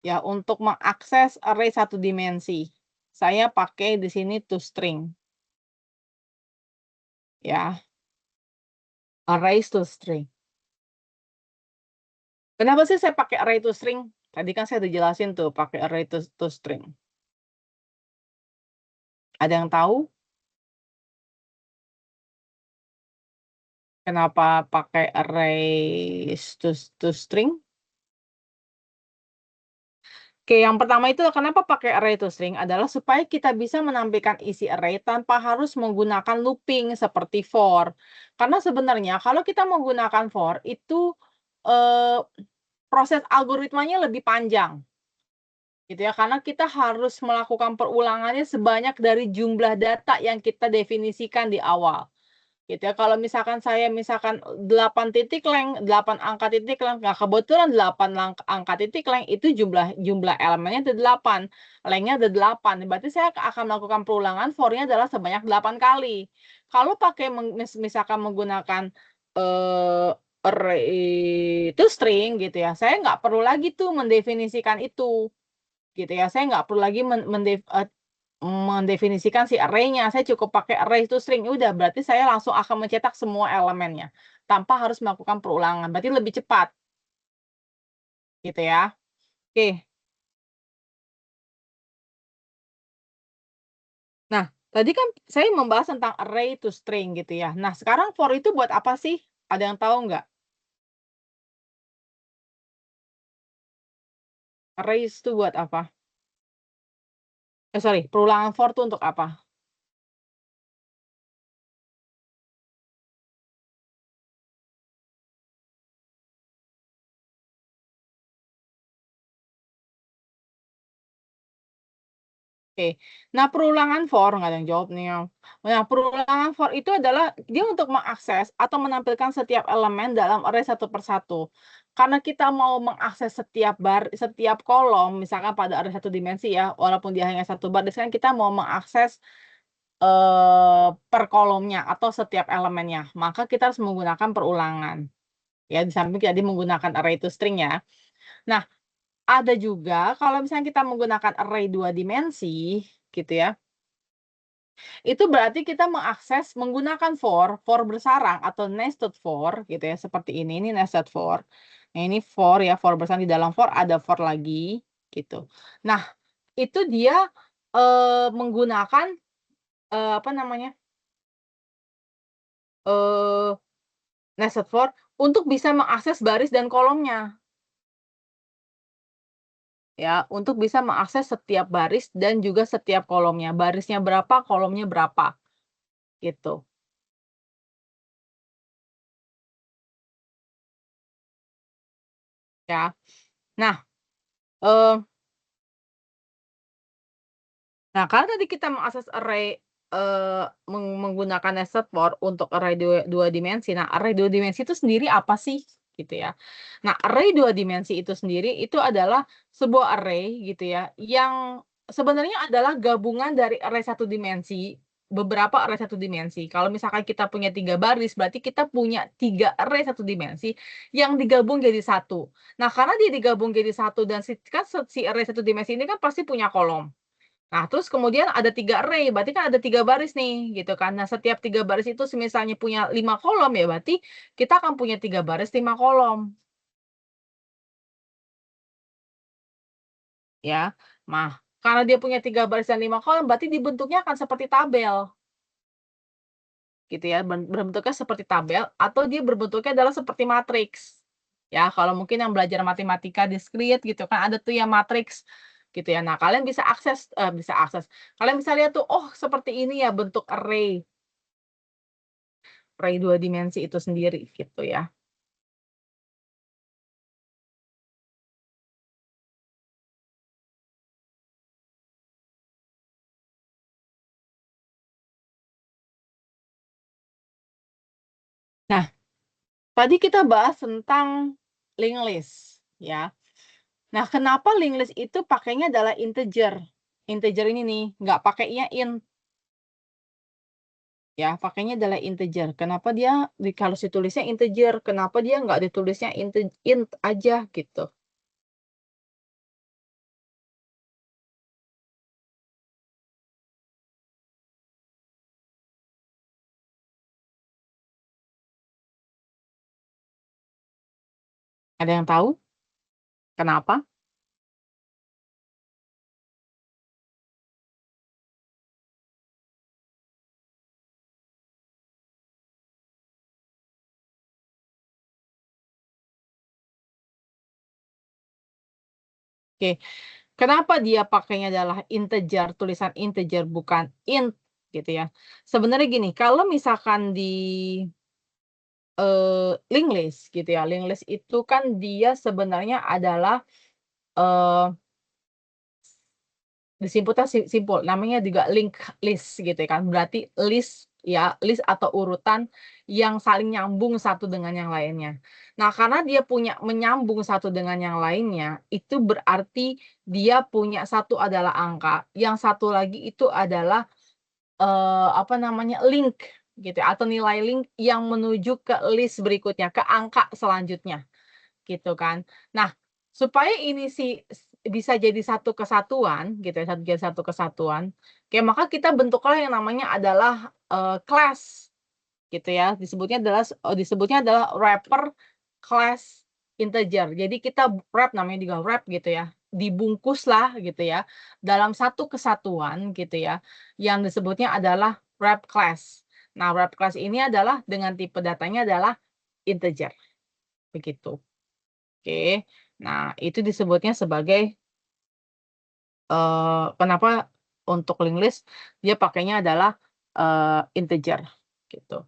ya untuk mengakses array satu dimensi. Saya pakai di sini toString, ya, arrays toString. Kenapa sih saya pakai array to string? Tadi kan saya udah jelasin tuh pakai array to string. Ada yang tahu kenapa pakai array to string? Oke, yang pertama itu kenapa pakai array to string adalah supaya kita bisa menampilkan isi array tanpa harus menggunakan looping seperti for. Karena sebenarnya kalau kita menggunakan for itu eh, proses algoritmanya lebih panjang, gitu ya. Karena kita harus melakukan perulangannya sebanyak dari jumlah data yang kita definisikan di awal. Gitu ya, kalau misalkan saya 8 titik length, 8 angka titik length, nah kebetulan 8 angka titik length itu jumlah elemennya ada 8, length-nya ada 8, berarti saya akan melakukan perulangan for-nya adalah sebanyak 8 kali. Kalau pakai misalkan menggunakan, array to string gitu ya, saya nggak perlu lagi tuh mendefinisikan itu, gitu ya. Saya nggak perlu lagi mendefinisikan si array-nya, saya cukup pakai array to string, udah berarti saya langsung akan mencetak semua elemennya, tanpa harus melakukan perulangan, berarti lebih cepat, gitu ya. Oke, nah tadi kan saya membahas tentang array to string gitu ya. Nah sekarang for itu buat apa sih? Ada yang tahu nggak? Array itu buat apa? Sorry, perulangan for itu untuk apa? Oke. Nah, perulangan for, nggak ada yang jawab nih. Nah, perulangan for itu adalah dia untuk mengakses atau menampilkan setiap elemen dalam array satu per satu. Karena kita mau mengakses setiap kolom, misalkan pada array satu dimensi ya, walaupun dia hanya satu baris, kan kita mau mengakses per kolomnya atau setiap elemennya. Maka kita harus menggunakan perulangan. Ya, di samping tadi menggunakan array to string ya. Nah, ada juga kalau misalnya kita menggunakan array 2 dimensi, gitu ya. Itu berarti kita mengakses menggunakan for bersarang atau nested for gitu ya, seperti ini nested for. Nah, ini for ya, for bersarang, di dalam for ada for lagi gitu. Nah, itu dia menggunakan apa namanya? eh nested for untuk bisa mengakses baris dan kolomnya. Ya, untuk bisa mengakses setiap baris dan juga setiap kolomnya. Barisnya berapa, kolomnya berapa gitu, ya. Nah, eh Nah, karena tadi kita mengakses array, menggunakan nested for untuk array dua dimensi. Nah, array 2 dimensi itu sendiri apa sih? Gitu ya. Nah, array 2 dimensi itu sendiri itu adalah sebuah array gitu ya, yang sebenarnya adalah gabungan dari array satu dimensi, beberapa array satu dimensi. Kalau misalkan kita punya 3 baris, berarti kita punya 3 array satu dimensi yang digabung jadi satu. Nah, karena dia digabung jadi satu dan si array satu dimensi ini kan pasti punya kolom. Nah, terus kemudian ada 3 array, berarti kan ada 3 baris nih, gitu kan. Nah, setiap 3 baris itu misalnya punya 5 kolom ya, berarti kita akan punya 3 baris 5 kolom, ya. Nah, karena dia punya 3 baris dan 5 kolom, berarti dibentuknya akan seperti tabel, gitu ya. Berbentuknya seperti tabel atau dia berbentuknya adalah seperti matriks. Ya, kalau mungkin yang belajar matematika diskrit gitu kan ada tuh yang matriks gitu ya. Nah, kalian bisa akses. Kalian bisa lihat tuh, oh seperti ini ya bentuk array 2 dimensi itu sendiri gitu ya. Nah, tadi kita bahas tentang linked list ya. Nah, kenapa linked list itu pakainya adalah integer? Integer ini nih, nggak pakainya int ya, pakainya adalah integer. Kenapa dia kalau ditulisnya integer, kenapa dia nggak ditulisnya int aja gitu? Ada yang tahu? Kenapa? Oke, kenapa dia pakainya adalah integer, tulisan integer bukan int gitu ya. Sebenarnya gini, kalau misalkan di linked list gitu ya, linked list itu kan dia sebenarnya adalah, eee, simpel, namanya juga linked list gitu ya kan, berarti list ya, list atau urutan yang saling nyambung satu dengan yang lainnya. Nah, karena dia punya menyambung satu dengan yang lainnya, itu berarti dia punya satu adalah angka, yang satu lagi itu adalah apa namanya, link gitu ya, atau nilai link yang menuju ke list berikutnya, ke angka selanjutnya, gitu kan. Nah, supaya ini bisa jadi satu kesatuan gitu ya, jadi satu kesatuan, oke maka kita bentuklah yang namanya adalah, class gitu ya, disebutnya adalah wrapper class integer. Jadi kita wrap, namanya juga wrap gitu ya, dibungkuslah gitu ya, dalam satu kesatuan gitu ya, yang disebutnya adalah wrap class. Nah, wrap class ini adalah dengan tipe datanya adalah integer, begitu. Oke. Nah, itu disebutnya sebagai, kenapa untuk linked list dia pakainya adalah, integer, gitu.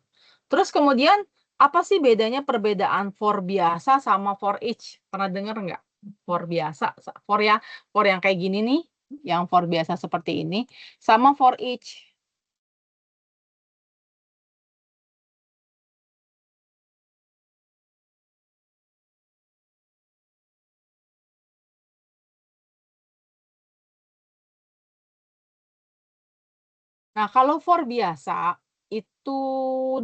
Terus kemudian, apa sih bedanya perbedaan for biasa sama for each? Pernah dengar nggak? For biasa, for yang kayak gini nih, yang for biasa seperti ini, sama for each. Nah, kalau for biasa, itu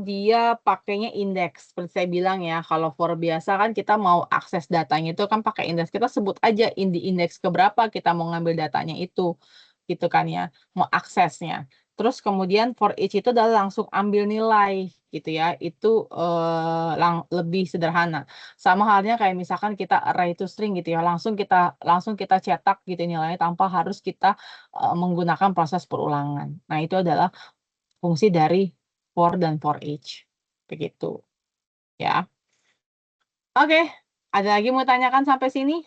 dia pakainya indeks, seperti saya bilang ya, kalau for biasa kan kita mau akses datanya itu kan pakai indeks, kita sebut aja di indeks ke berapa kita mau ngambil datanya itu, gitu kan ya, mau aksesnya. Terus kemudian for each itu adalah langsung ambil nilai, gitu ya, itu, lebih sederhana. Sama halnya kayak misalkan kita array to string gitu ya, langsung kita cetak gitu nilainya tanpa harus kita menggunakan proses perulangan. Nah, itu adalah fungsi dari for dan for each, begitu, ya. Oke, ada lagi mau tanyakan sampai sini?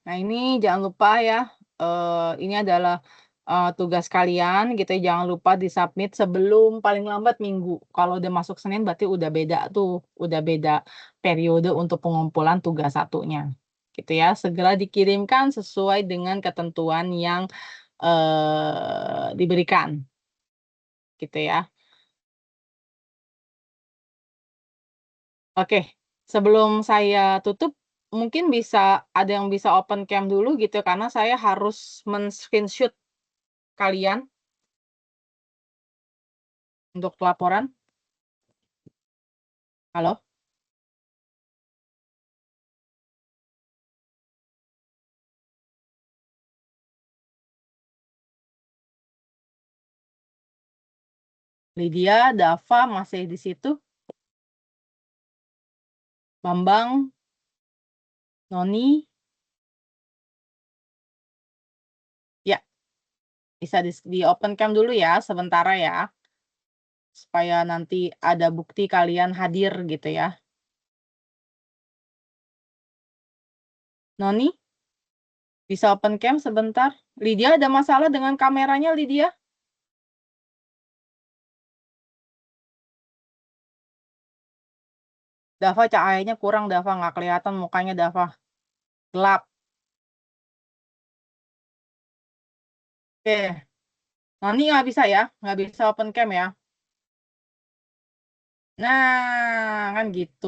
Nah, ini jangan lupa ya, ini adalah, tugas kalian gitu ya, jangan lupa di-submit sebelum paling lambat Minggu. Kalau udah masuk Senin berarti udah beda tuh, udah beda periode untuk pengumpulan tugas satunya, gitu ya. Segera dikirimkan sesuai dengan ketentuan yang, diberikan, gitu ya. Oke, sebelum saya tutup, mungkin ada yang bisa open cam dulu gitu, karena saya harus men-screenshot kalian untuk pelaporan. Halo? Lydia, Dava masih di situ? Bambang? Noni? Ya, bisa di-open cam dulu ya, sementara ya, supaya nanti ada bukti kalian hadir gitu ya. Noni, bisa open cam sebentar? Lydia, ada masalah dengan kameranya, Lydia? Dava, cahayanya kurang, Dava, nggak kelihatan mukanya Dava. Gelap. Oke. Noni nggak bisa ya? Nggak bisa open cam ya? Nah, kan gitu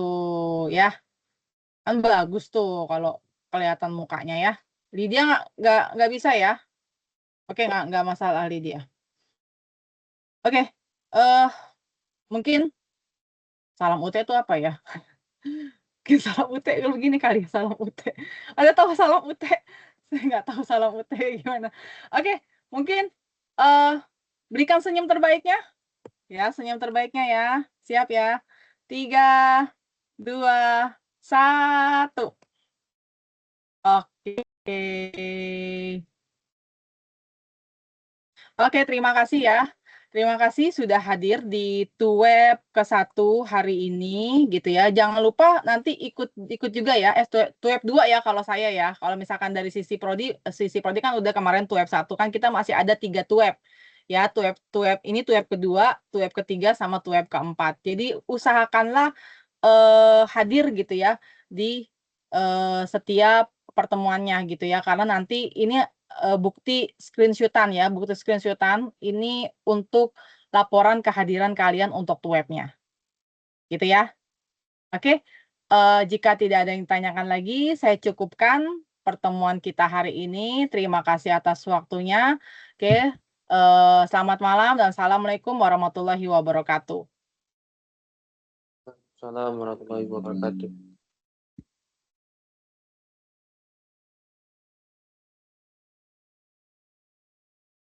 ya. Kan bagus tuh kalau kelihatan mukanya ya. Lydia nggak bisa ya? Oke, nggak masalah Lydia. Oke, mungkin salam UT itu apa ya? Mungkin salam UT begini kali ya, salam UT. Ada tahu salam UT? Saya nggak tahu salam UT gimana. Oke, mungkin, eee, berikan senyum terbaiknya. Ya, senyum terbaiknya ya. Siap ya. 3, 2, 1. Oke. Oke, terima kasih ya. Terima kasih sudah hadir di Tuweb ke-1 hari ini gitu ya. Jangan lupa nanti ikut juga ya, Tuweb 2 ya kalau saya ya. Kalau misalkan dari sisi prodi kan udah kemarin Tuweb 1 kan kita masih ada 3 Tuweb. Ya, Tuweb ini Tuweb kedua, Tuweb ketiga sama Tuweb keempat. Jadi usahakanlah hadir gitu ya di setiap pertemuannya gitu ya. Karena nanti ini bukti screenshot-an ya, bukti screenshot-an ini untuk laporan kehadiran kalian untuk Tuwebnya, gitu ya. Oke, jika tidak ada yang ditanyakan lagi, saya cukupkan pertemuan kita hari ini. Terima kasih atas waktunya. Oke, selamat malam dan assalamualaikum warahmatullahi wabarakatuh. Assalamualaikum warahmatullahi wabarakatuh.